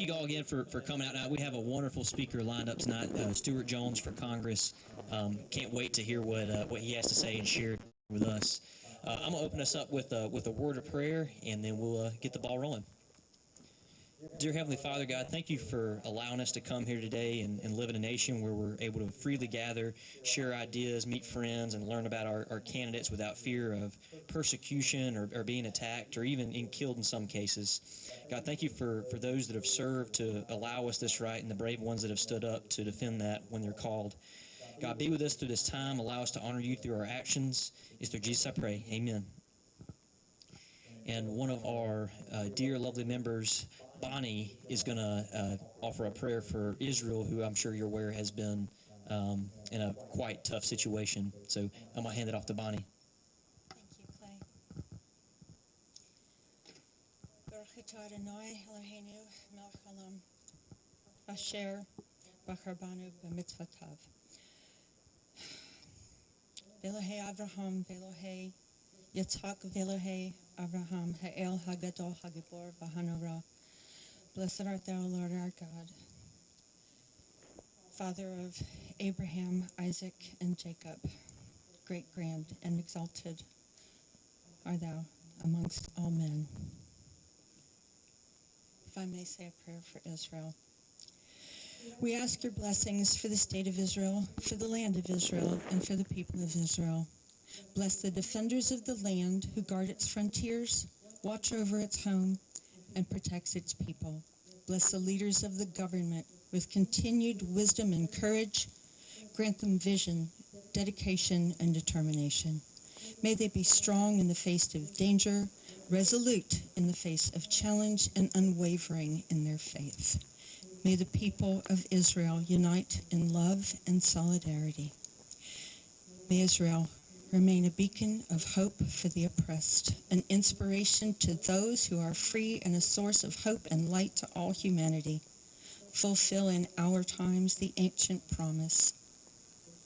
you all again for coming out tonight. We have a wonderful speaker lined up tonight, Stewart Jones for Congress. Can't wait to hear what he has to say and share with us. I'm going to open us up with a word of prayer, and then we'll get the ball rolling. Dear Heavenly Father, God, thank you for allowing us to come here today and live in a nation where we're able to freely gather, share ideas, meet friends, and learn about our candidates without fear of persecution or being attacked or even killed in some cases. God, thank you for those that have served to allow us this right and the brave ones that have stood up to defend that when they're called. God, be with us through this time. Allow us to honor you through our actions. It's through Jesus I pray. Amen. And one of our dear, lovely members, Bonnie, is going to offer a prayer for Israel, who I'm sure you're aware has been in a quite tough situation. So I'm going to hand it off to Bonnie. Thank you, Clay. Baruch atah Adonai Eloheinu melech haolam asher bachar banu b'mitzvotav. Ve'Elohei Avraham, ve'Elohei Yitzhak, ve'Elohei Avraham, ha'el hagadol hagibor v'hanora. Blessed art thou, Lord our God, Father of Abraham, Isaac, and Jacob. Great, grand, and exalted are thou amongst all men. If I may say a prayer for Israel. We ask your blessings for the state of Israel, for the land of Israel, and for the people of Israel. Bless the defenders of the land who guard its frontiers, watch over its home, and protects its people. Bless the leaders of the government with continued wisdom and courage. Grant them vision, dedication, and determination. May they be strong in the face of danger, resolute in the face of challenge, and unwavering in their faith. May the people of Israel unite in love and solidarity. May Israel remain a beacon of hope for the oppressed, an inspiration to those who are free, and a source of hope and light to all humanity. Fulfill in our times the ancient promise.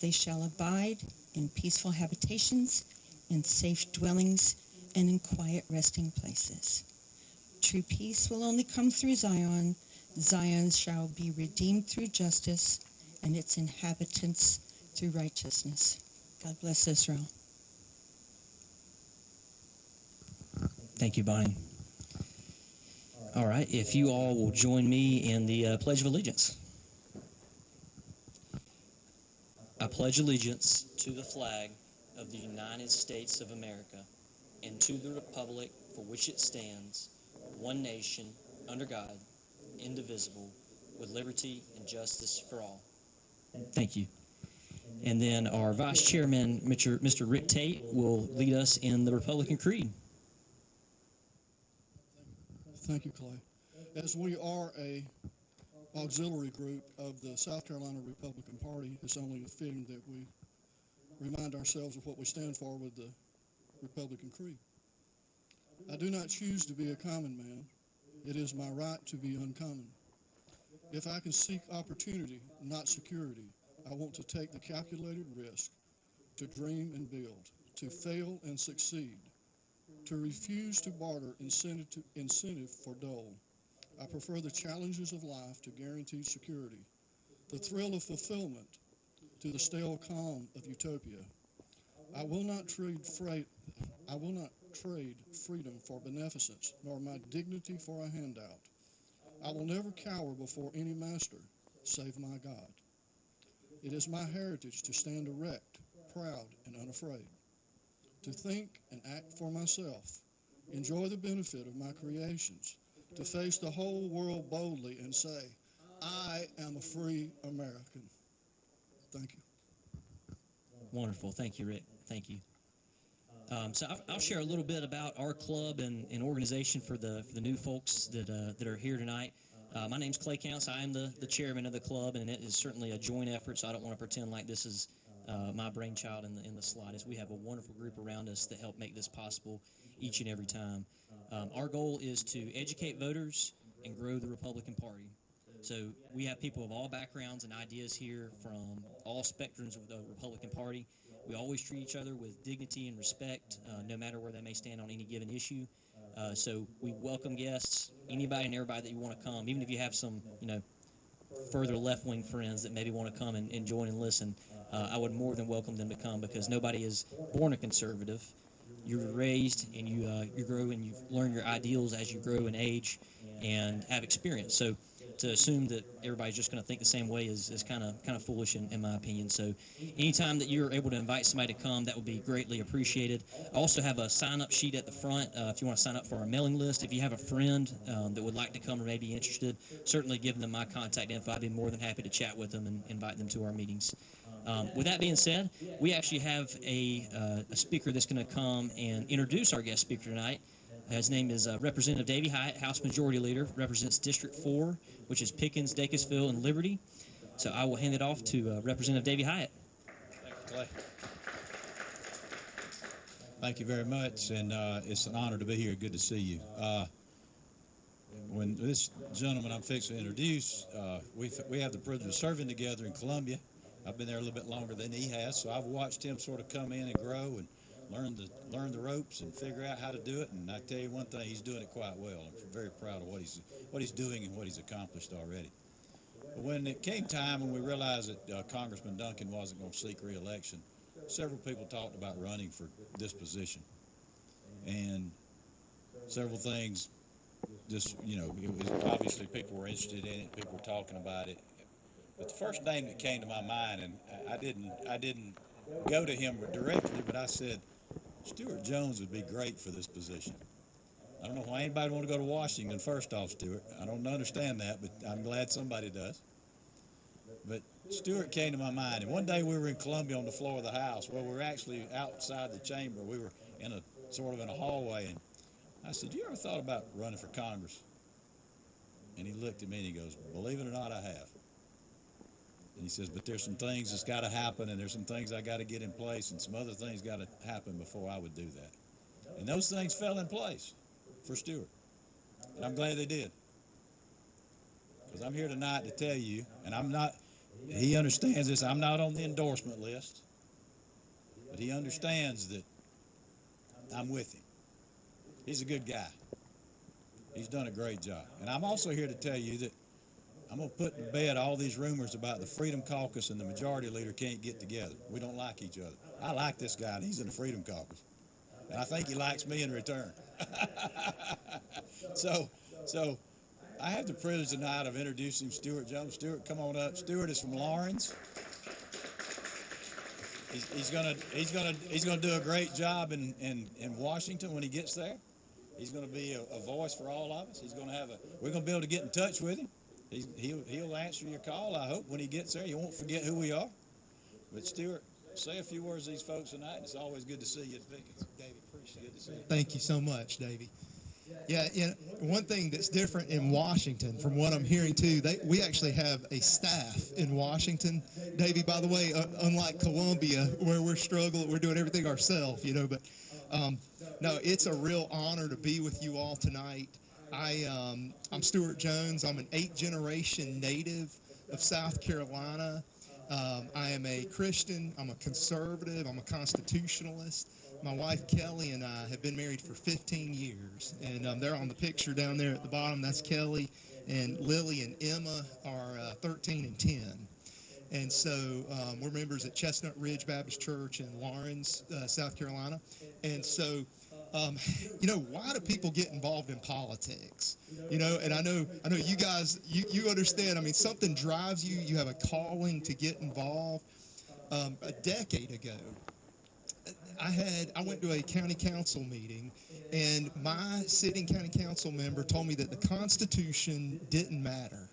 They shall abide in peaceful habitations, in safe dwellings, and in quiet resting places. True peace will only come through Zion. Zion shall be redeemed through justice, and its inhabitants through righteousness. God bless Israel. Thank you, Bonnie. All right, if you all will join me in the Pledge of Allegiance. I pledge allegiance to the flag of the United States of America and to the republic for which it stands, one nation, under God, indivisible, with liberty and justice for all. Thank you. And then our Vice Chairman, Mr. Rick Tate, will lead us in the Republican Creed. Thank you, Clay. As we are a auxiliary group of the South Carolina Republican Party, it's only fitting that we remind ourselves of what we stand for with the Republican Creed. I do not choose to be a common man. It is my right to be uncommon. If I can seek opportunity, not security, I want to take the calculated risk, to dream and build, to fail and succeed, to refuse to barter incentive for dole. I prefer the challenges of life to guaranteed security, the thrill of fulfillment to the stale calm of utopia. I will not trade freedom for beneficence, nor my dignity for a handout. I will never cower before any master, save my God. It is my heritage to stand erect, proud, and unafraid, to think and act for myself, enjoy the benefit of my creations, to face the whole world boldly and say, I am a free American. Thank you. Wonderful. Thank you, Rick. Thank you. So I'll share a little bit about our club and organization for the new folks that are here tonight. My name's Clay Counts. I am the chairman of the club, and it is certainly a joint effort, so I don't want to pretend like this is my brainchild in the slightest. We have a wonderful group around us that help make this possible each and every time. Our goal is to educate voters and grow the Republican Party. So we have people of all backgrounds and ideas here from all spectrums of the Republican Party. We always treat each other with dignity and respect, no matter where they may stand on any given issue. So we welcome guests, anybody and everybody that you want to come, even if you have some, further left-wing friends that maybe want to come and join and listen. I would more than welcome them to come, because nobody is born a conservative. You're raised and you grow and you learn your ideals as you grow in age and have experience. So to assume that everybody's just going to think the same way is kind of foolish in my opinion. So anytime that you're able to invite somebody to come, that would be greatly appreciated. I also have a sign-up sheet at the front if you want to sign up for our mailing list. If you have a friend that would like to come or may be interested, certainly give them my contact info. I'd be more than happy to chat with them and invite them to our meetings. With that being said, we actually have a speaker that's going to come and introduce our guest speaker tonight. His name is Representative Davey Hyatt, House Majority Leader, represents District 4, which is Pickens, Dacusville, and Liberty. So I will hand it off to Representative Davey Hyatt. Thank you, Clay. Thank you very much, and it's an honor to be here. Good to see you. When this gentleman I'm fixing to introduce, we have the privilege of serving together in Columbia. I've been there a little bit longer than he has, so I've watched him sort of come in and grow and learn the ropes and figure out how to do it. And I tell you one thing, he's doing it quite well. I'm very proud of what he's doing and what he's accomplished already. But when it came time when we realized that Congressman Duncan wasn't going to seek re-election, several people talked about running for this position, and several things. Just it was obviously people were interested in it. People were talking about it. But the first name that came to my mind, and I didn't go to him directly, but I said, Stewart Jones would be great for this position. I don't know why anybody want to go to Washington, first off, Stewart. I don't understand that, but I'm glad somebody does. But Stewart came to my mind, and one day we were in Columbia on the floor of the House. Well, we were actually outside the chamber. We were in a hallway, and I said, you ever thought about running for Congress? And he looked at me and he goes, believe it or not, I have. And he says, but there's some things that's got to happen, and there's some things I got to get in place, and some other things got to happen before I would do that. And those things fell in place for Stewart. And I'm glad they did. Because I'm here tonight to tell you, and he understands this, I'm not on the endorsement list, but he understands that I'm with him. He's a good guy. He's done a great job. And I'm also here to tell you that I'm going to put to bed all these rumors about the Freedom Caucus and the Majority Leader can't get together. We don't like each other. I like this guy, and he's in the Freedom Caucus. And I think he likes me in return. So I have the privilege tonight of introducing Stewart Jones. Stewart, come on up. Stewart is from Lawrence. He's gonna do a great job in Washington when he gets there. He's going to be a voice for all of us. We're going to be able to get in touch with him. He'll answer your call, I hope, when he gets there. You won't forget who we are. But Stewart, say a few words to these folks tonight. It's always good to see you at Pickens. Davey, appreciate it. Good to see you. Thank you so much, Davey. Yeah, one thing that's different in Washington, from what I'm hearing too, we actually have a staff in Washington. Davey, by the way, unlike Columbia, where we're struggling, we're doing everything ourselves, but no, it's a real honor to be with you all tonight. I'm Stewart Jones. I'm an 8th-generation native of South Carolina. I am a Christian. I'm a conservative. I'm a constitutionalist. My wife, Kelly, and I have been married for 15 years. And they're on the picture down there at the bottom. That's Kelly. And Lily and Emma are 13 and 10. And so we're members at Chestnut Ridge Baptist Church in Lawrence, South Carolina. And so, why do people get involved in politics? And I know you guys, you understand. I mean, something drives you. You have a calling to get involved. A decade ago, I went to a county council meeting, and my sitting county council member told me that the Constitution didn't matter.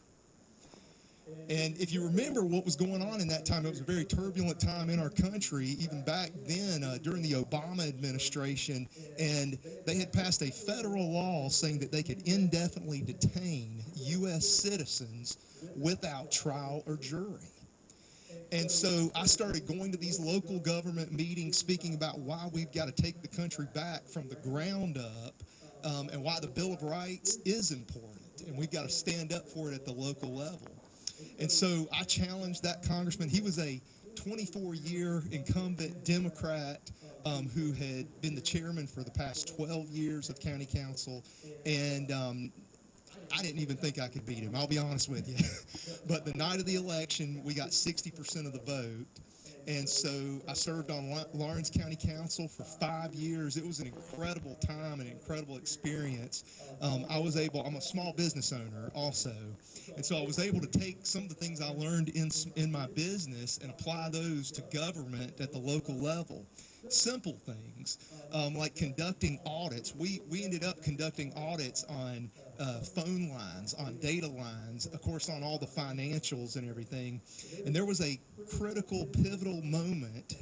And if you remember what was going on in that time, it was a very turbulent time in our country, even back then during the Obama administration, and they had passed a federal law saying that they could indefinitely detain U.S. citizens without trial or jury. And so I started going to these local government meetings speaking about why we've got to take the country back from the ground up and why the Bill of Rights is important, and we've got to stand up for it at the local level. And so I challenged that congressman. He was a 24-year incumbent Democrat who had been the chairman for the past 12 years of county council, and I didn't even think I could beat him, I'll be honest with you. But the night of the election, we got 60% of the vote. And so I served on Lawrence County Council for 5 years. It was an incredible time, an incredible experience. I'm a small business owner also. And so I was able to take some of the things I learned in my business and apply those to government at the local level. Simple things like conducting audits. We ended up conducting audits on phone lines, on data lines, of course, on all the financials and everything. And there was a critical, pivotal moment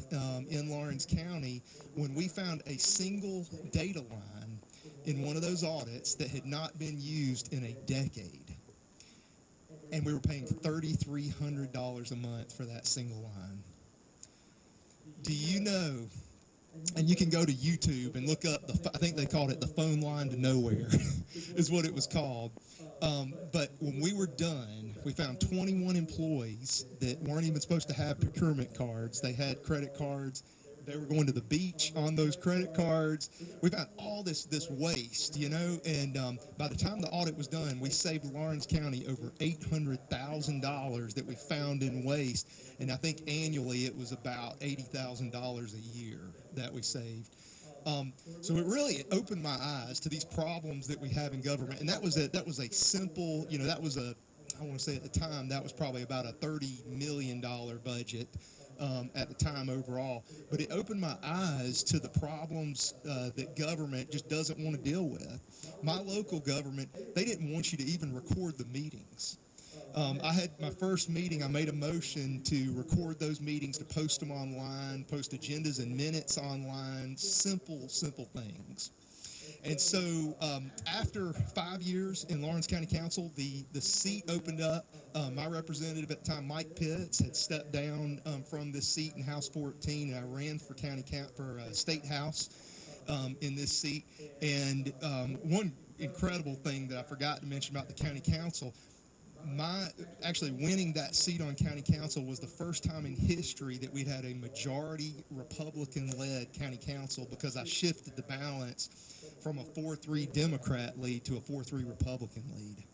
in Lawrence County when we found a single data line in one of those audits that had not been used in a decade. And we were paying $3,300 a month for that single line. Do you know, and you can go to YouTube and look up, I think they called it the phone line to nowhere, is what it was called. But when we were done, we found 21 employees that weren't even supposed to have procurement cards. They had credit cards. They were going to the beach on those credit cards. We found all this waste, and by the time the audit was done, we saved Lawrence County over $800,000 that we found in waste. And I think annually it was about $80,000 a year that we saved. So it opened my eyes to these problems that we have in government. And that was a simple, I want to say at the time, that was probably about a $30 million budget. At the time overall, but it opened my eyes to the problems that government just doesn't want to deal with. My local government, they didn't want you to even record the meetings. I had my first meeting, I made a motion to record those meetings, to post them online, post agendas and minutes online, simple things. And so after 5 years in Lawrence County Council, the seat opened up. My representative at the time, Mike Pitts, had stepped down from this seat in House 14, and I ran for State House in this seat. And one incredible thing that I forgot to mention about the county council, actually winning that seat on county council was the first time in history that we'd had a majority Republican-led county council, because I shifted the balance from a 4-3 Democrat lead to a 4-3 Republican lead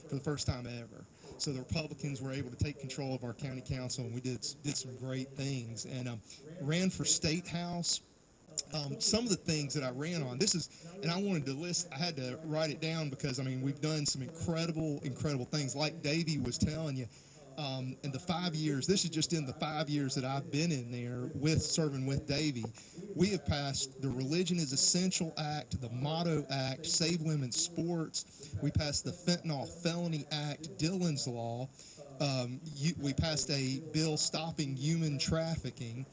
for the first time ever. So the Republicans were able to take control of our county council, and we did some great things. And ran for State House. Some of the things that I ran on, and I wanted to list, I had to write it down because, we've done some incredible things. Like Davey was telling you, in the 5 years, this is just in the 5 years that I've been in there serving with Davey, we have passed the Religion is Essential Act, the Motto Act, Save Women's Sports. We passed the Fentanyl Felony Act, Dillon's Law. We passed a bill stopping human trafficking.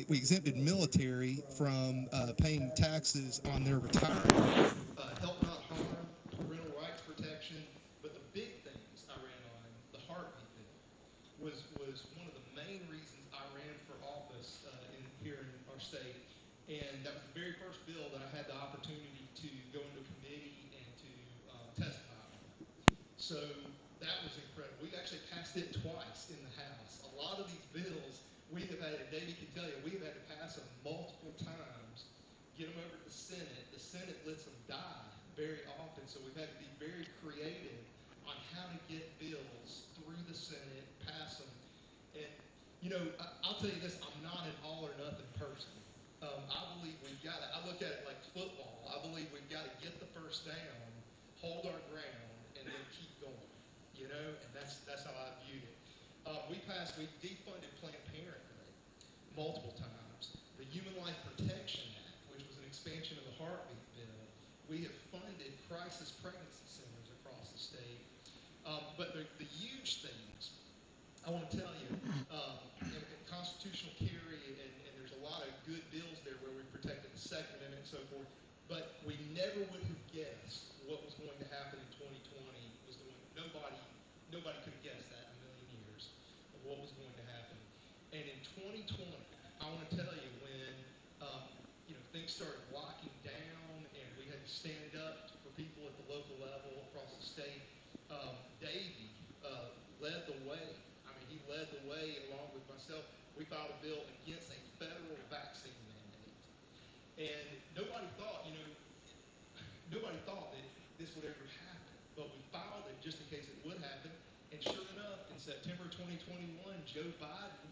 We exempted military from paying taxes on their retirement. Help not harm, parental rights protection. But the big things I ran on, the heartbeat bill, was one of the main reasons I ran for office here in our state. And that was the very first bill that I had the opportunity to go into a committee and to testify on. So that was incredible. We've actually passed it twice in the House. A lot of these bills we have had, and Davey can tell you, we have had to pass them multiple times, get them over to the Senate. The Senate lets them die very often, so we've had to be very creative on how to get bills through the Senate, pass them. And, I'll tell you this, I'm not an all or nothing person. I believe I look at it like football. I believe we've got to get the first down, hold our ground, and then keep going, and that's how I viewed it. We defunded Planned Parenthood multiple times. The Human Life Protection Act, which was an expansion of the heartbeat bill. We have funded crisis pregnancy centers across the state. But the huge things, I want to tell you, constitutional carry, and there's a lot of good bills there where we protected the Second Amendment and so forth, but we never would have guessed what was going to happen in 2020. Nobody could have guessed that in a million years of what was going to happen. And in 2020, I want to tell you, when things started locking down and we had to stand up for people at the local level across the state, Davey led the way. He led the way today, along with myself, we filed a bill against a federal vaccine mandate. And nobody thought that this would ever happen, but we filed it just in case it would happen. And sure enough, in September 2021, Joe Biden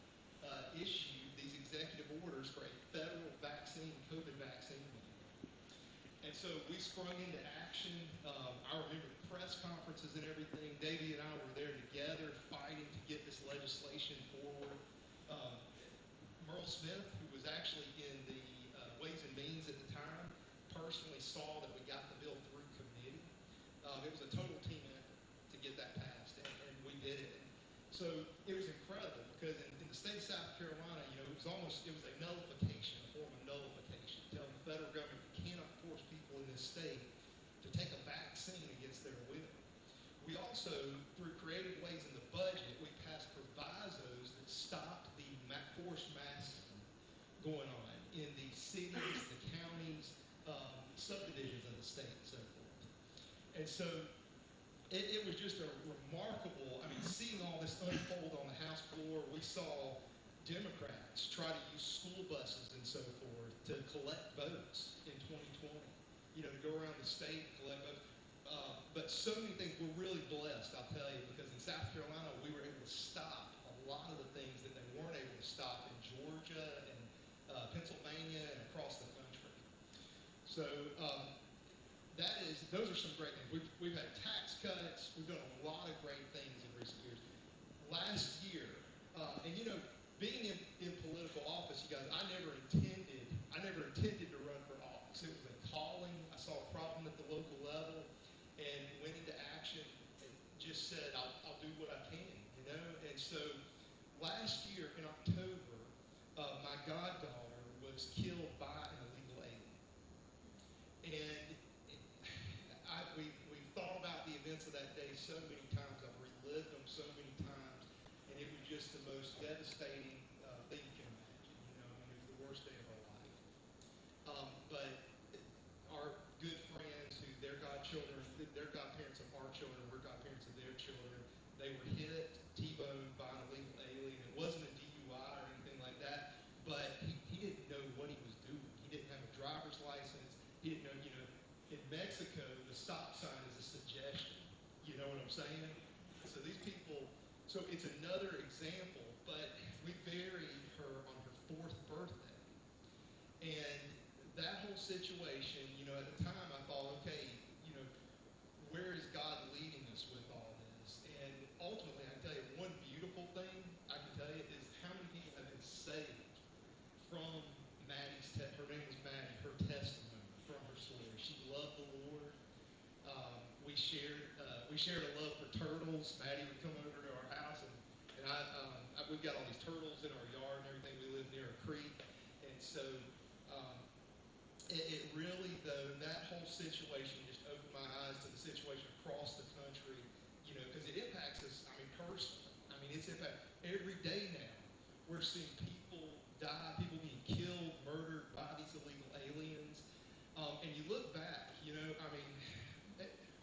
issued these executive orders for a federal COVID vaccine mandate. And so we sprung into action. I remember the press conferences and everything. Davey and I were there together fighting to get this legislation forward. Merle Smith, who was actually in the Ways and Means at the time, personally saw that we got the bill through committee. It was a total team effort to get that passed, and we did it. So it was incredible because in the state of South Carolina, it was a nullification, a form of nullification, telling the federal government you cannot force people in this state to take a vaccine against their will. We also, through creative ways in the budget, we passed provisos that stopped the forced masking going on in the cities, the counties, subdivisions of the state, and so forth. And so it was just a remarkable, seeing all this unfold on the House floor. We saw Democrats try to use school buses and so forth to collect votes in 2020, to go around the state and collect votes. But so many things, we're really blessed, I'll tell you, because in South Carolina, we were able to stop a lot of the things that they weren't able to stop in Georgia and Pennsylvania and across the country. So those are some great things. We've had tax cuts. We've done a lot of great things in recent years. Last year, being in political office, you guys, I never intended to run for office. It was a calling. I saw a problem at the local level and went into action and just said, I'll do what I can, And so last year in October, my goddaughter was killed by an illegal alien. And we've thought about the events of that day so many times. I've relived them so many times. And it was just the most devastating thing you can imagine. It was the worst day of our life. But our good friends, who their godparents of our children, we're godparents of their children, they were hit, T-boned by an illegal alien. It wasn't a DUI or anything like that, but he didn't know what he was doing. He didn't have a driver's license. He didn't know, in Mexico, the stop sign is a suggestion. You know what I'm saying? So these people, so it's another example, but we buried her on her 4th birthday. And that whole situation, at the time I thought, okay, where is God leading us with all this? And ultimately, I can tell you, one beautiful thing I can tell you is how many people have been saved from her name was Maddie, her testimony from her story. She loved the Lord. We shared a love for turtles. Maddie would come over to our house, and we've got all these turtles in our yard and everything. We live near a creek, and so it really, though, that whole situation just opened my eyes to the situation across the country, because it impacts us, personally. It's impact every day now. We're seeing people die, people being killed, murdered by these illegal aliens. And you look back,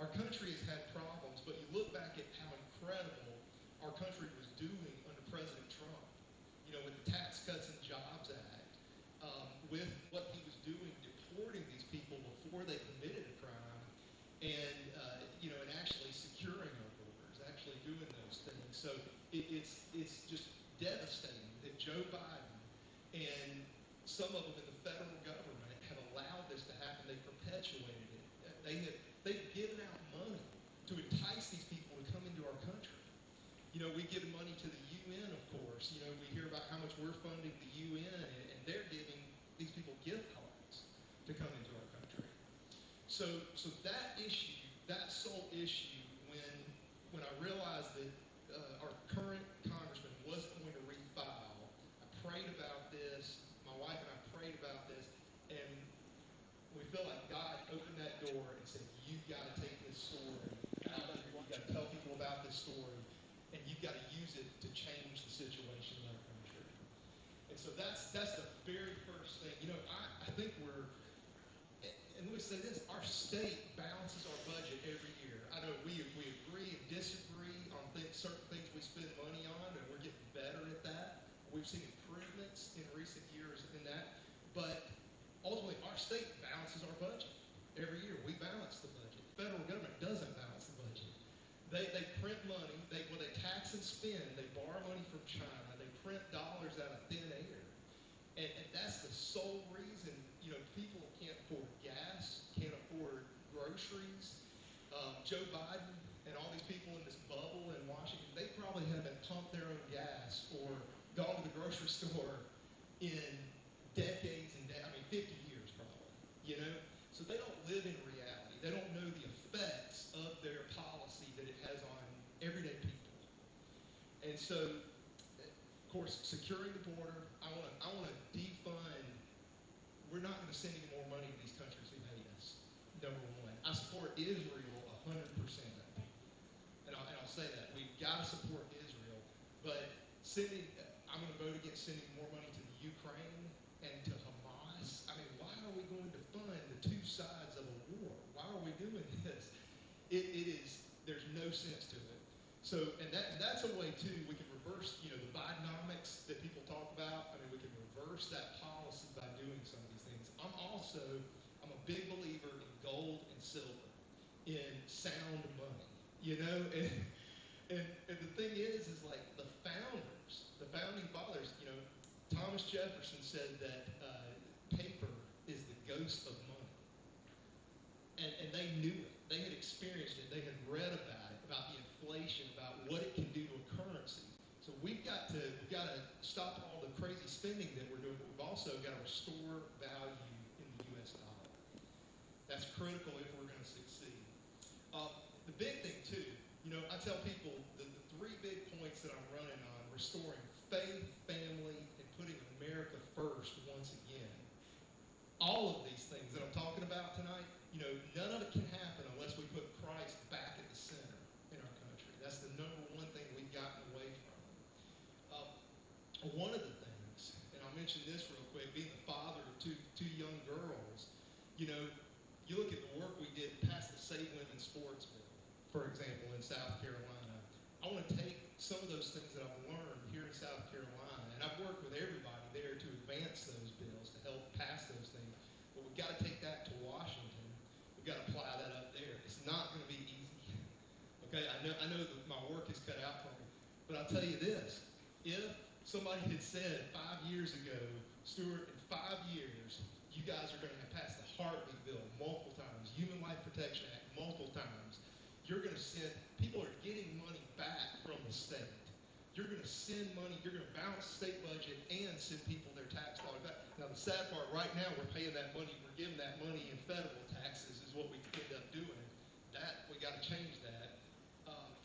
our country has had problems, but you look back at how incredible our country was doing under President Trump, with the Tax Cuts and Jobs Act, with what he was doing, deporting these people before they committed a crime, and actually securing our borders, actually doing those things. So it's just devastating that Joe Biden and some of them in the federal government have allowed this to happen. They've perpetuated it. They've given out money to entice these people to come into our country. We give money to the UN, of course. We hear about how much we're funding the UN, and they're giving these people gift cards to come into our country. So that issue, that sole issue, when I realized that our current congressman wasn't going to refile, I prayed about this. My wife and I prayed about this, and we feel like God opened that door and said, "You've got to take this story out there. You've got to tell people about this story, and you've got to use it to change the situation in our country." And so that's the very first thing. I think we're, and let me say this, our state balances our budget every year. I know we agree and disagree on certain things we spend money on, and we're getting better at that. We've seen improvements in recent years in that. But ultimately, our state balances our budget. Every year, we balance the budget. The federal government doesn't balance the budget. They print money. They tax and spend. They borrow money from China. They print dollars out of thin air. And that's the sole reason, people can't afford gas, can't afford groceries. Joe Biden and all these people in this bubble in Washington, they probably haven't pumped their own gas or gone to the grocery store in decades and 50 years probably, So they don't live in reality. They don't know the effects of their policy that it has on everyday people. And so, of course, securing the border, I want to defund. We're not going to send any more money to these countries who hate us, number one. I support Israel 100%. And I'll say that. We've got to support Israel. But I'm going to vote against sending more money to the Ukraine and to Hamas. Why are we going to fund the two sides of a war? Why are we doing this? There's no sense to it. So, and that's a way, too, we can reverse, the Bidenomics that people talk about. We can reverse that policy by doing some of these things. I'm a big believer in gold and silver, in sound money, and the thing is like the founding fathers, Thomas Jefferson said that paper is the ghost of money. And they knew it. They had experienced it. They had read about it, about the inflation, about what it can do to a currency. So we've got to stop all the crazy spending that we're doing, but we've also got to restore value in the U.S. dollar. That's critical if we're going to succeed. The big thing, too, I tell people the three big points that I'm running on: restoring faith, family, and putting America first once again. All of these things that I'm talking about tonight, none of it can happen unless we put Christ back at the center in our country. That's the number one thing we've gotten away from. One of the things, and I'll mention this real quick, being the father of two young girls, you look at the work we did past the Save Women's Sports Bill, for example, in South Carolina. I want to take some of those things that I've learned here in South Carolina, and I've worked with everybody there to advance those bills, to help pass those things. But we've got to take that to Washington. We've got to apply that up there. It's not going to be easy. Okay, I know that my work is cut out for me, but I'll tell you this: if somebody had said 5 years ago, Stewart, in 5 years, you guys are going to have passed the Heartbeat Bill multiple times, Human Life Protection Act multiple times. You're going to send, people are getting money back from the state. You're going to send money, you're going to balance the state budget and send people their tax dollars back. Now, the sad part, right now, we're paying that money, we're giving that money in federal taxes is what we end up doing. We got to change that.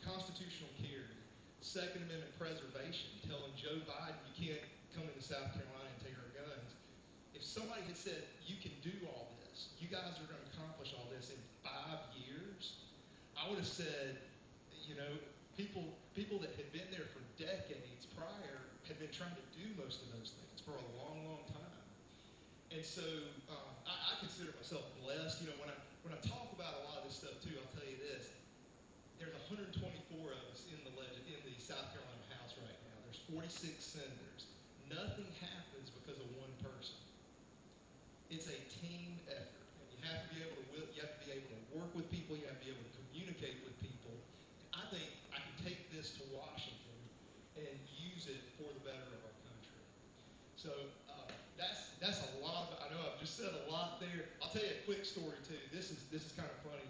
Constitutional carry, Second Amendment preservation, telling Joe Biden you can't come into South Carolina and take our guns. If somebody had said, you can do all this, you guys are going to accomplish all this in 5 years, I would have said, people that had been there for decades prior had been trying to do most of those things for a long, long time. And so I consider myself blessed. When I talk about a lot of this stuff too, I'll tell you this: there's 124 of us in the South Carolina House right now. There's 46 senators. Nothing happens because of one person. It's a team effort, and you have to be able to work with people. You have to be able to communicate with people. I think I can take this to Washington and use it for the better of our country. So that's a lot. I know I've just said a lot there. I'll tell you a quick story too. This is kind of funny.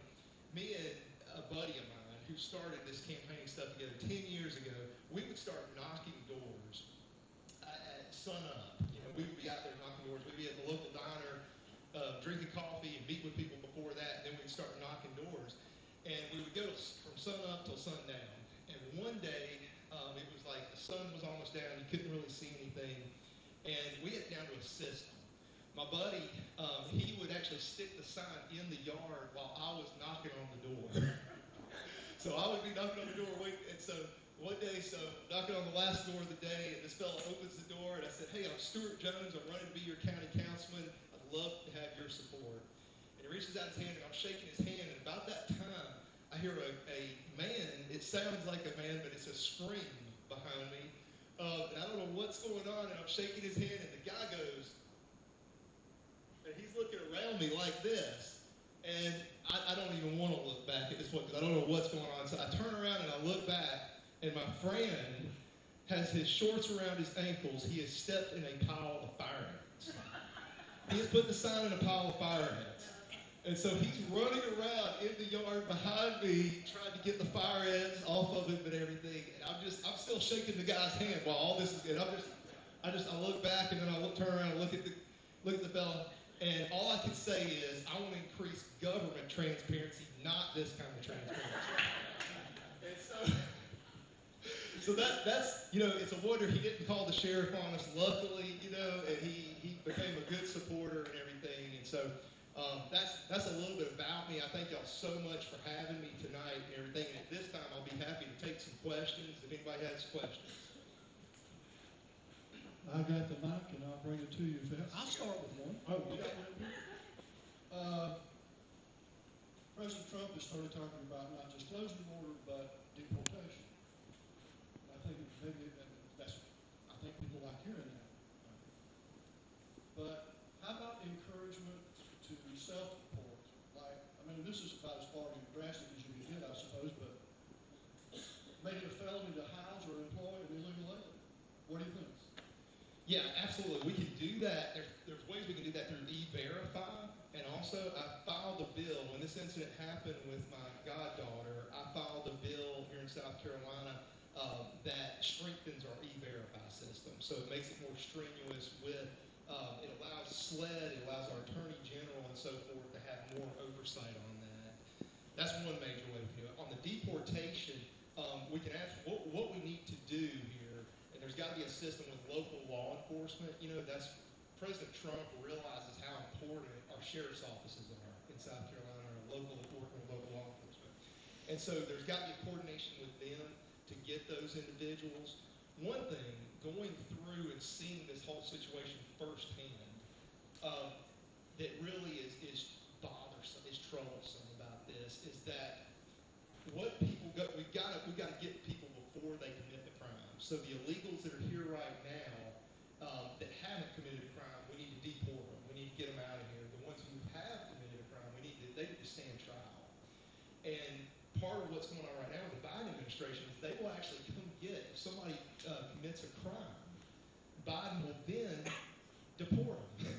Me and a buddy of mine who started this campaigning stuff together 10 years ago, we would start knocking doors at sun up. We would be out there knocking doors. We'd be at the local diner drinking coffee and meet with people before that, and then we'd start knocking doors. And we would go from sun up till sundown. And one day, it was like the sun was almost down. You couldn't really see anything. And we had down to a system. My buddy, he would actually stick the sign in the yard while I was knocking on the door. So I would be knocking on the door, and so one day, knocking on the last door of the day, and this fellow opens the door, and I said, "Hey, I'm Stewart Jones. I'm running to be your county councilman. I'd love to have your support." And he reaches out his hand, and I'm shaking his hand. And about that time, I hear a man. It sounds like a man, but it's a scream behind me. And I don't know what's going on. And I'm shaking his hand, and the guy goes, and he's looking around me like this. And I don't even want to look back at this point because I don't know what's going on. So I turn around and I look back, and my friend has his shorts around his ankles. He has stepped in a pile of fire ants. He has put the sign in a pile of fire ants. And so he's running around in the yard behind me, trying to get the fire ants off of him and everything. And I'm still shaking the guy's hand while all this is good. I look back and then turn around and look at the fella. And all I can say is, I want to increase government transparency, not this kind of transparency. And so that's, it's a wonder he didn't call the sheriff on us, luckily, and he became a good supporter and everything. And so that's a little bit about me. I thank y'all so much for having me tonight and everything. And at this time, I'll be happy to take some questions if anybody has questions. I got the mic, and I'll bring it to you. I'll start with one. Oh, okay. President Trump has started talking about not just closing the border, but deportation. I think I think people like hearing that. But how about encouragement to self-deport? This is about as far drastic as you can get, I suppose, but make it a felony to house or employ an illegal alien. What do you think? Yeah, absolutely. We can do that. There's ways we can do that through E-Verify. And also, I filed a bill. When this incident happened with my goddaughter, I filed a bill here in South Carolina that strengthens our E-Verify system. So it makes it more strenuous it allows SLED, it allows our Attorney General and so forth to have more oversight on that. That's one major way to do it. On the deportation, we can ask what we need to do here. And there's got to be a system with local law enforcement. That's President Trump realizes how important our sheriff's offices are in South Carolina, or working with local law enforcement. And so there's got to be coordination with them to get those individuals. One thing, going through and seeing this whole situation firsthand, that really is bothersome, is troublesome about this, is that we've got to get people before they commit the crime. So the illegals that are here right now that haven't committed a crime, we need to deport them. We need to get them out of here. The ones who have committed a crime, they need to stand trial. And part of what's going on right now with the Biden administration is they will actually come get, if somebody commits a crime, Biden will then deport them.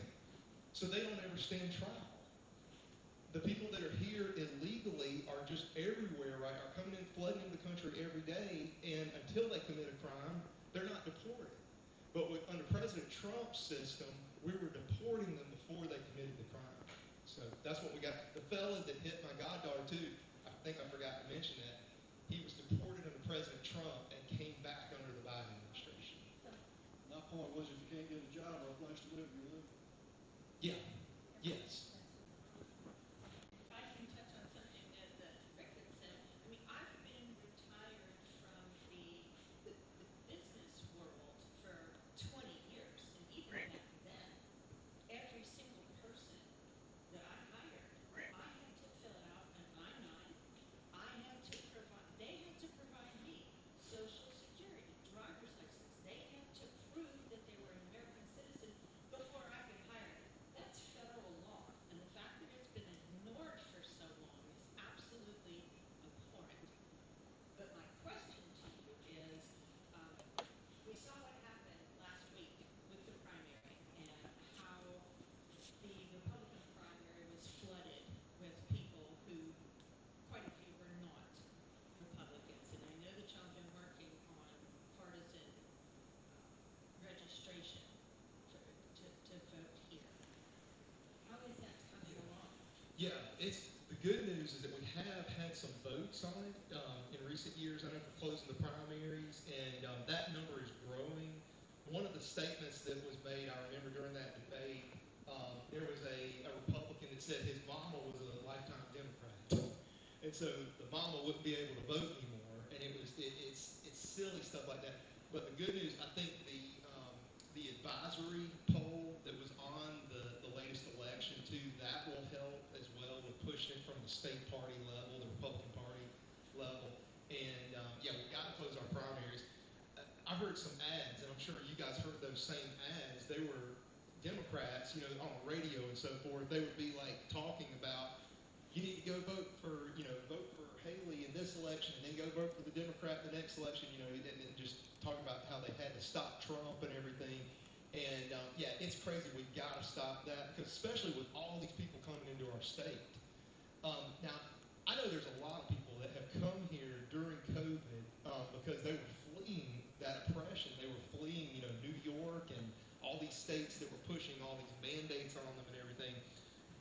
So they don't ever stand trial. The people that are here illegally are just everywhere, right? Are coming in, flooding into the country every day, and until they commit a crime, they're not deported. But under President Trump's system, we were deporting them before they committed the crime. So that's what we got. The fella that hit my goddaughter too, I think I forgot to mention that, he was deported under President Trump and came back under the Biden administration. My point was, if you can't get a job or a place to live, you're living. Yeah. Yes. If I can touch on something that Pickens said, I've been retired from the business world for 20 years, and even back then, every single person that I hired, I had to fill out an I-9. They had to provide me Social Security, driver's license. They had to prove that they were an American citizen before I could hire them. That's federal law, and the fact that it's been ignored for so long is absolutely abhorrent. But my question to you is, we saw what happened last week with the primary and how the Republican primary was flooded with people who, quite a few, were not Republicans. And I know that y'all have been working on partisan registration to vote here. How is that coming along? Yeah, the good news is that we have had some votes on it in recent years. I know for closing the primaries, and that number is growing. One of the statements that was made, I remember during that debate, there was a Republican that said his mama was a lifetime Democrat, and so the mama wouldn't be able to vote anymore. And it's silly stuff like that. But the good news, I think the advisory poll that was on the latest election too, that will help as the state party level, the Republican Party level. And yeah, we've got to close our primaries. I heard some ads, and I'm sure you guys heard those same ads. They were Democrats, you know, on the radio and so forth. They would be like talking about, you need to go vote for, you know, vote for Haley in this election, and then go vote for the Democrat in the next election, you know, and just talking about how they had to stop Trump and everything. And yeah, it's crazy. We've got to stop that, because especially with all these people coming into our state. Now, I know there's a lot of people that have come here during COVID because they were fleeing that oppression. They were fleeing, you know, New York and all these states that were pushing all these mandates on them and everything.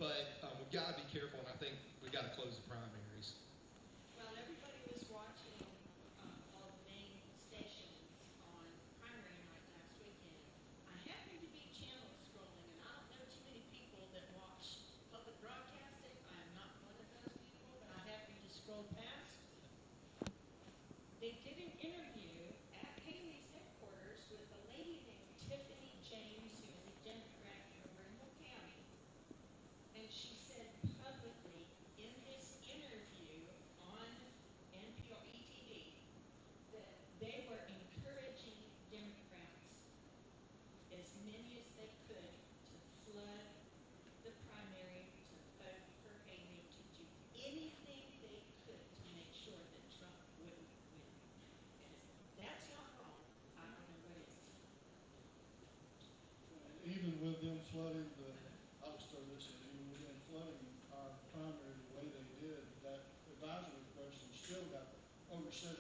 But we've got to be careful, and I think we've got to close the primaries. Well, everybody was watching all the main stations on primary night last weekend. I happened to be channel scrolling, and I don't know too many people that watch public broadcasting. I am not one of those people, but I happened to scroll past. They did an interview at Haley's headquarters with a lady named Tiffany James, who is a Democrat from Brindle County. And she said publicly in this interview on NPR ETV that they were encouraging Democrats, as many as they could, to flood the primary, to vote for Haley, to do anything they could to make sure that Trump wouldn't win. And if that's not wrong, I don't know what is. Even with them flooding I'll just throw this in, even with them flooding our primary the way they did, that advisory question still got over 70%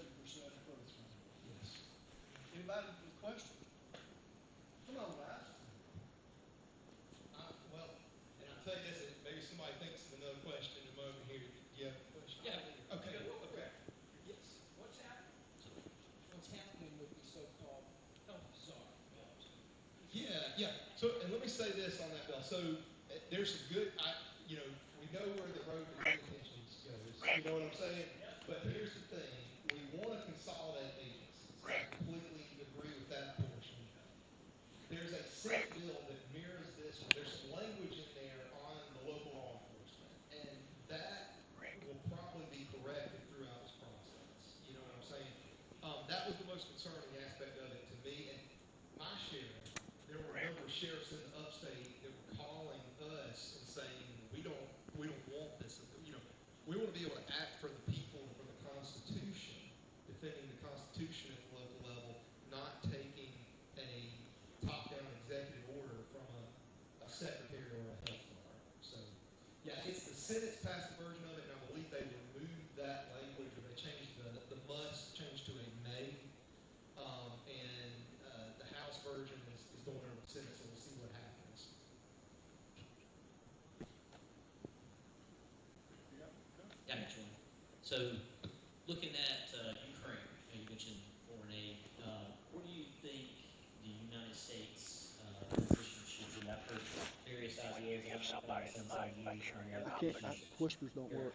votes. Yes. Anybody with questions? Come on, guys. Well, and I'll tell you this, maybe somebody thinks of another question in a moment here. Do you have a question? Yeah. Okay. Okay. Yes. What's happening with the so-called health czar bill? Yeah. So, and let me say this on that bill. So, there's some good, you know, we know where the road to good intentions goes. You know what I'm saying? But here's the thing: we want to consolidate agencies. I completely agree with that portion. There's a Senate bill that mirrors this one. There's some language in there on the local law enforcement, and that will probably be corrected throughout this process. You know what I'm saying? That was the most concerning aspect of it to me. And my sheriff, there were a number of sheriffs in the upstate that were calling us and saying, we don't want this. You know, we want to be able to act for the people and for the Constitution, defending the Constitution at the local level, not taking a top-down executive order from a secretary or a health czar. So, yeah, it's the Senate's passed the version of it, and I believe they removed that language, or they changed the must changed to a may. And the House version is going over the Senate, so we'll see what happens. Yeah, actually. So, looking at Ukraine, you mentioned foreign aid. Where do you think the United States position should be? I've heard various ideas. Give somebody the mic, make sure you're not between. Whispers don't work.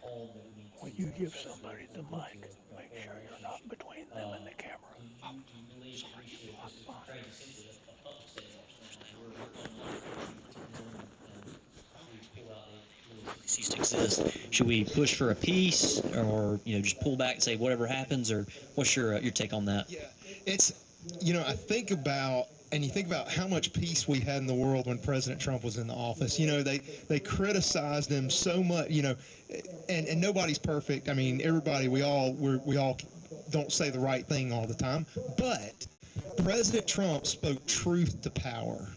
When you give somebody the mic, make sure you're not between them and the camera. Do you believe that we should, because Ukraine is essentially a puppet state of ours now, and we're unlike to them, and we pull out, they really cease to exist. Should we push for a peace, or just pull back and say whatever happens, or what's your take on that? Yeah, it's, I think about, and you think about how much peace we had in the world when President Trump was in the office. They criticized him so much, and nobody's perfect. I mean, everybody, we all don't say the right thing all the time, but President Trump spoke truth to power.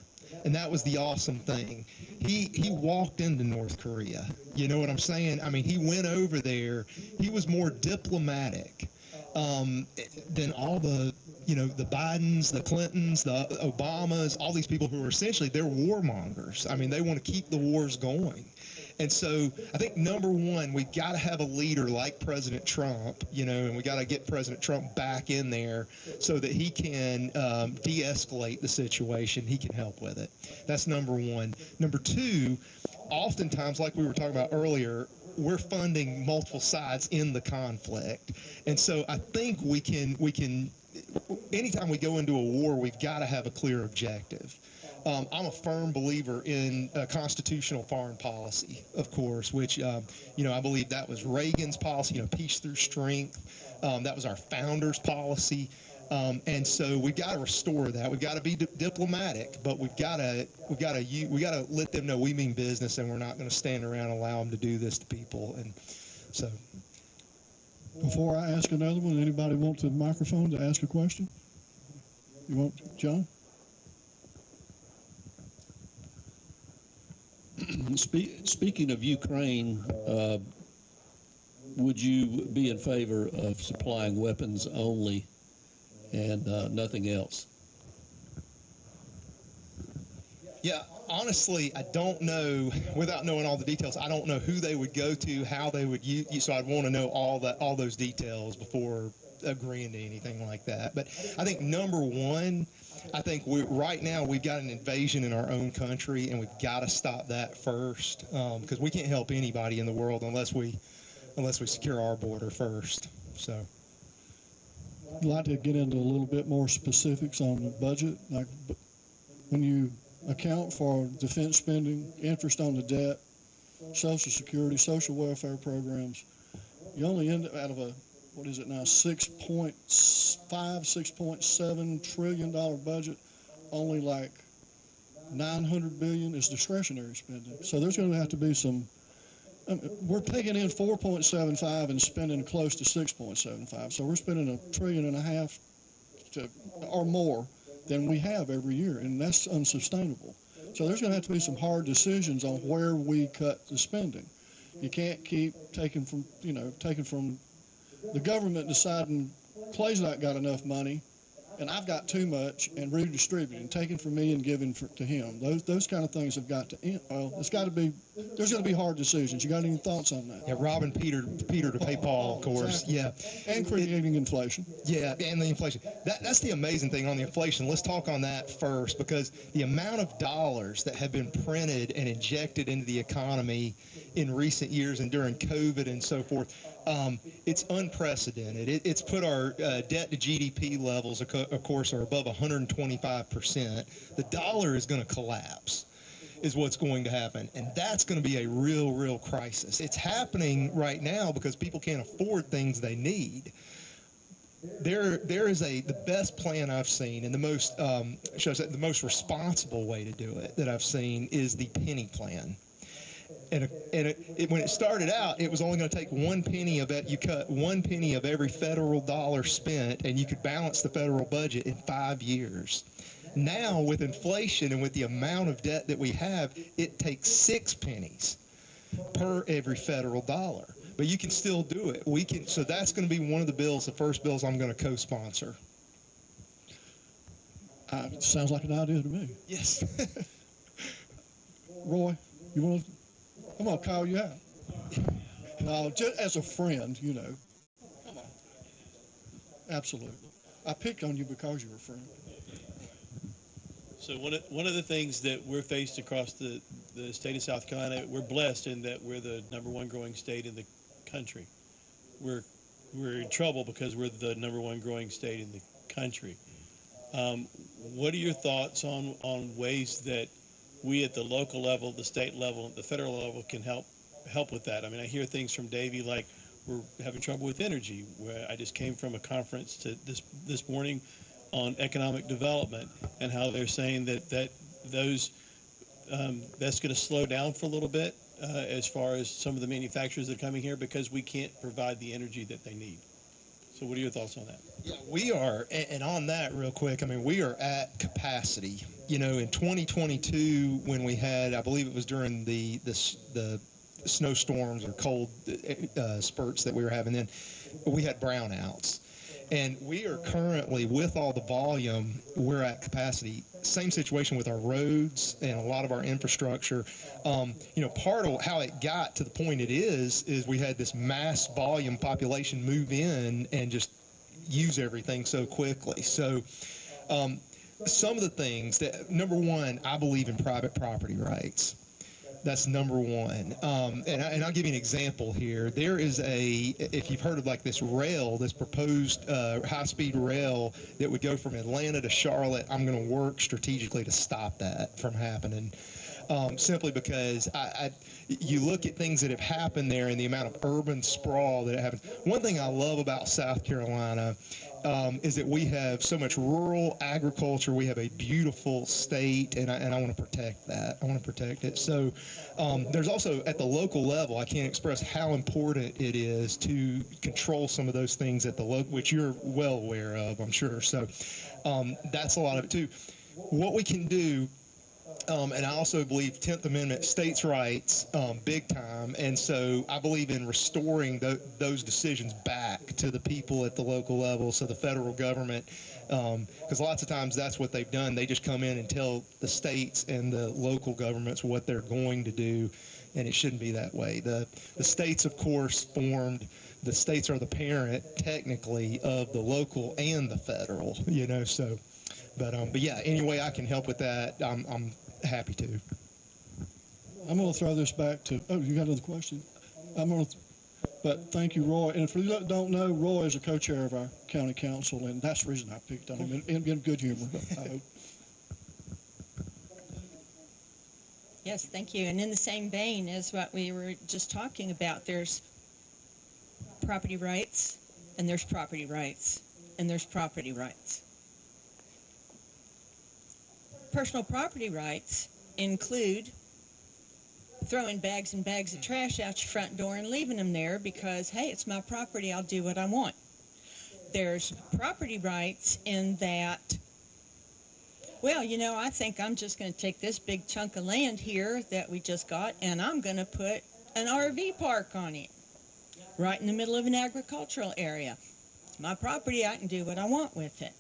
And that was the awesome thing. He walked into North Korea. You know what I'm saying? I mean, he went over there. He was more diplomatic than all the Bidens, the Clintons, the Obamas, all these people who are essentially, they're warmongers. I mean, they want to keep the wars going. And so I think, number one, we got to have a leader like President Trump, and we got to get President Trump back in there so that he can de-escalate the situation. He can help with it. That's number one. Number two, oftentimes, like we were talking about earlier, we're funding multiple sides in the conflict. And so I think we can anytime we go into a war, we've got to have a clear objective. I'm a firm believer in constitutional foreign policy, of course, which, I believe that was Reagan's policy, peace through strength. That was our founders' policy. And so we've got to restore that. We've got to be diplomatic, but we got to let them know we mean business, and we're not going to stand around and allow them to do this to people. And so, Before I ask another one, anybody want the microphone to ask a question? You want, John? Speaking of Ukraine, would you be in favor of supplying weapons only and nothing else? Yeah, honestly, I don't know, without knowing all the details, I don't know who they would go to, how they would use, so I'd want to know all those details before agreeing to anything like that. But I think number one, I think right now we've got an invasion in our own country, and we've got to stop that first, because we can't help anybody in the world unless we secure our border first. So I'd like to get into a little bit more specifics on the budget. Like when you account for defense spending, interest on the debt, Social Security, social welfare programs, you only end up out of a, what is it now, $6.7 trillion budget, only like $900 billion is discretionary spending. So there's going to have to be some, we're taking in 4.75 and spending close to 6.75. So we're spending $1.5 trillion or more than we have every year, and that's unsustainable. So there's going to have to be some hard decisions on where we cut the spending. You can't keep taking from the government deciding Clay's not got enough money, and I've got too much, and redistributing, taking from me and giving to him. Those kind of things have got to end. Well, it's got to be. There's going to be hard decisions. You got any thoughts on that? yeah, robbing Peter to pay Paul, of course. Exactly. Yeah, And creating inflation. yeah, and the inflation. That's the amazing thing on the inflation. Let's talk on that first, because the amount of dollars that have been printed and injected into the economy in recent years and during COVID and so forth, it's unprecedented. It's put our debt to GDP levels, of course, are above 125%. The dollar is going to collapse, is what's going to happen. And that's going to be a real crisis. It's happening right now because people can't afford things they need. There is the best plan I've seen, and the most, the most responsible way to do it that I've seen is the penny plan. And when it started out, it was only going to take 1 penny of it. You cut 1 penny of every federal dollar spent, and you could balance the federal budget in 5 years. Now, with inflation and with the amount of debt that we have, it takes 6 pennies per every federal dollar. But you can still do it. So that's going to be one of the first bills I'm going to co-sponsor. Sounds like an idea to me. Yes. Roy, you want to? I'm going to call you out. No, just as a friend, Come on. Absolutely. I picked on you because you're a friend. So one of the things that we're faced across the state of South Carolina, we're blessed in that we're the #1 growing state in the country. We're in trouble because we're the #1 growing state in the country. What are your thoughts on ways that we at the local level, the state level, the federal level can help with that? I mean, I hear things from Davey like we're having trouble with energy. Where I just came from a conference this morning on economic development, and how they're saying that that's going to slow down for a little bit as far as some of the manufacturers that are coming here because we can't provide the energy that they need. So what are your thoughts on that? Yeah, we are, and on that real quick, I mean, we are at capacity. In 2022, when we had, I believe it was during the snowstorms or cold spurts that we were having then, we had brownouts. And we are currently, with all the volume, we're at capacity. Same situation with our roads and a lot of our infrastructure. Part of how it got to the point it is we had this mass volume population move in and just use everything so quickly. So some of the things that, number one, I believe in private property rights. That's number one. And I'll give you an example here. There is if you've heard of like this proposed high-speed rail that would go from Atlanta to Charlotte, I'm going to work strategically to stop that from happening. Simply because you look at things that have happened there and the amount of urban sprawl that happened. One thing I love about South Carolina is that we have so much rural agriculture. We have a beautiful state, and I want to protect that. I want to protect it. So there's also, at the local level, I can't express how important it is to control some of those things at the local, which you're well aware of, I'm sure. So that's a lot of it, too. What we can do, and I also believe 10th Amendment states' rights big time, and so I believe in restoring those decisions back to the people at the local level, so the federal government, because lots of times that's what they've done. They just come in and tell the states and the local governments what they're going to do, and it shouldn't be that way. The states, of course, the states are the parent, technically, of the local and the federal, so. But yeah, any way I can help with that, I'm happy to. I'm going to throw this back to, you got another question? But thank you, Roy. And for you that don't know, Roy is a co-chair of our county council, and that's the reason I picked on him, in good humor, I hope. Yes, thank you. And in the same vein as what we were just talking about, there's property rights, and there's property rights, and there's property rights. Personal property rights include throwing bags and bags of trash out your front door and leaving them there because, hey, it's my property, I'll do what I want. There's property rights in that, well, I think I'm just going to take this big chunk of land here that we just got, and I'm going to put an RV park on it, right in the middle of an agricultural area. It's my property, I can do what I want with it.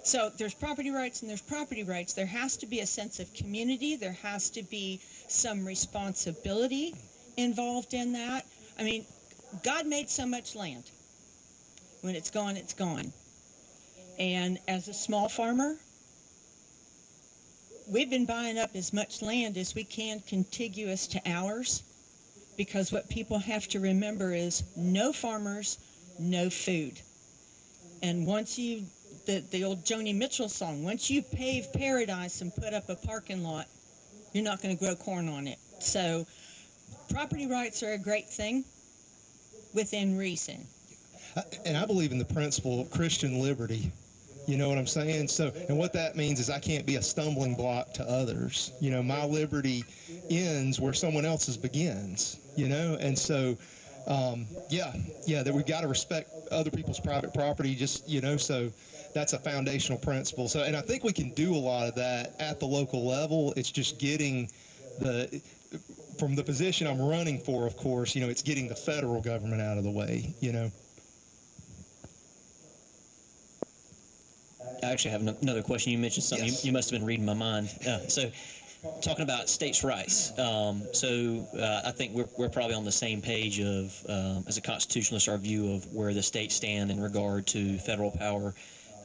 So there's property rights and there's property rights. There has to be a sense of community. There has to be some responsibility involved in that. I mean, God made so much land. When it's gone, it's gone. And as a small farmer, we've been buying up as much land as we can contiguous to ours, because what people have to remember is no farmers, no food. And once you the old Joni Mitchell song, once you pave paradise and put up a parking lot, you're not going to grow corn on it. So property rights are a great thing within reason. And I believe in the principle of Christian liberty. You know what I'm saying? So, and what that means is I can't be a stumbling block to others. My liberty ends where someone else's begins, and so that we've got to respect other people's private property, so that's a foundational principle. So, and I think we can do a lot of that at the local level. It's just getting from the position I'm running for, of course, it's getting the federal government out of the way, I actually have another question. You mentioned something. Yes. You must have been reading my mind. So talking about states' rights. I think we're probably on the same page of, as a constitutionalist, our view of where the states stand in regard to federal power.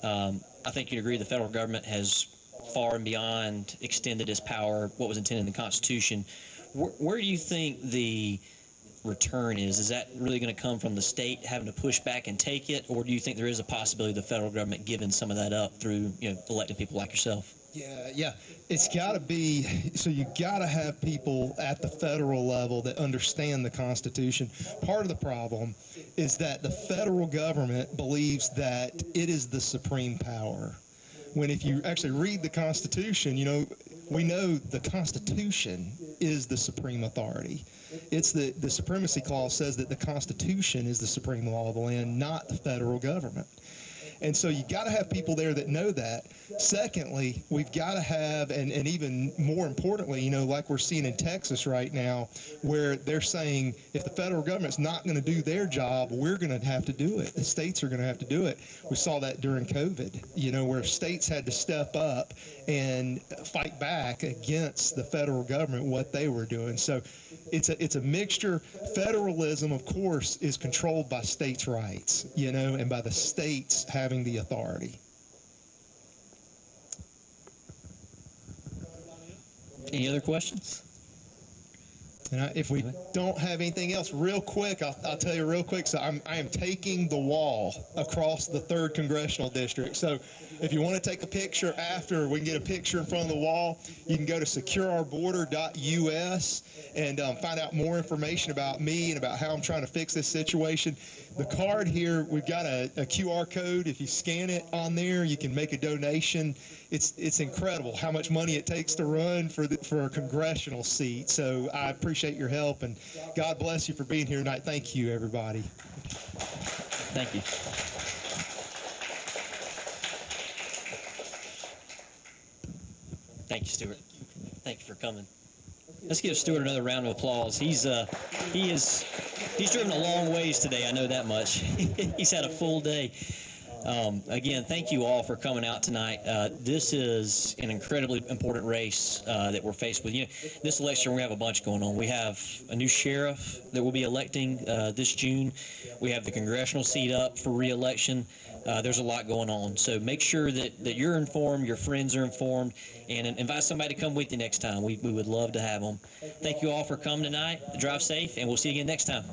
I think you'd agree the federal government has far and beyond extended its power, what was intended in the Constitution. Where do you think the return is? Is that really going to come from the state having to push back and take it, or do you think there is a possibility of the federal government giving some of that up through elected people like yourself? Yeah. It's got to be, so you got to have people at the federal level that understand the Constitution. Part of the problem is that the federal government believes that it is the supreme power. When if you actually read the Constitution, we know the Constitution is the supreme authority. It's the Supremacy Clause says that the Constitution is the supreme law of the land, not the federal government. And so you got to have people there that know that. Secondly, we've got to have, and even more importantly, like we're seeing in Texas right now, where they're saying if the federal government's not going to do their job, we're going to have to do it. The states are going to have to do it. We saw that during COVID, where states had to step up and fight back against the federal government, what they were doing. So it's a mixture. Federalism, of course, is controlled by states' rights, and by the states having the authority. Any other questions? And if we don't have anything else, real quick, I'll tell you real quick. So I am taking the wall across the 3rd Congressional District. So if you want to take a picture after, we can get a picture in front of the wall. You can go to secureourborder.us and find out more information about me and about how I'm trying to fix this situation. The card here, we've got a QR code. If you scan it on there, you can make a donation. It's incredible how much money it takes to run for a congressional seat. So I appreciate your help, and God bless you for being here tonight. Thank you, everybody. Thank you. Thank you, Stewart. Thank you for coming. Let's give Stewart another round of applause. He's driven a long ways today. I know that much. He's had a full day. Again, thank you all for coming out tonight. This is an incredibly important race that we're faced with. You know, this election, we have a bunch going on. We have a new sheriff that we'll be electing this June. We have the congressional seat up for re-election. There's a lot going on. So make sure that you're informed, your friends are informed, and invite somebody to come with you next time. We would love to have them. Thank you all for coming tonight. Drive safe, and we'll see you again next time.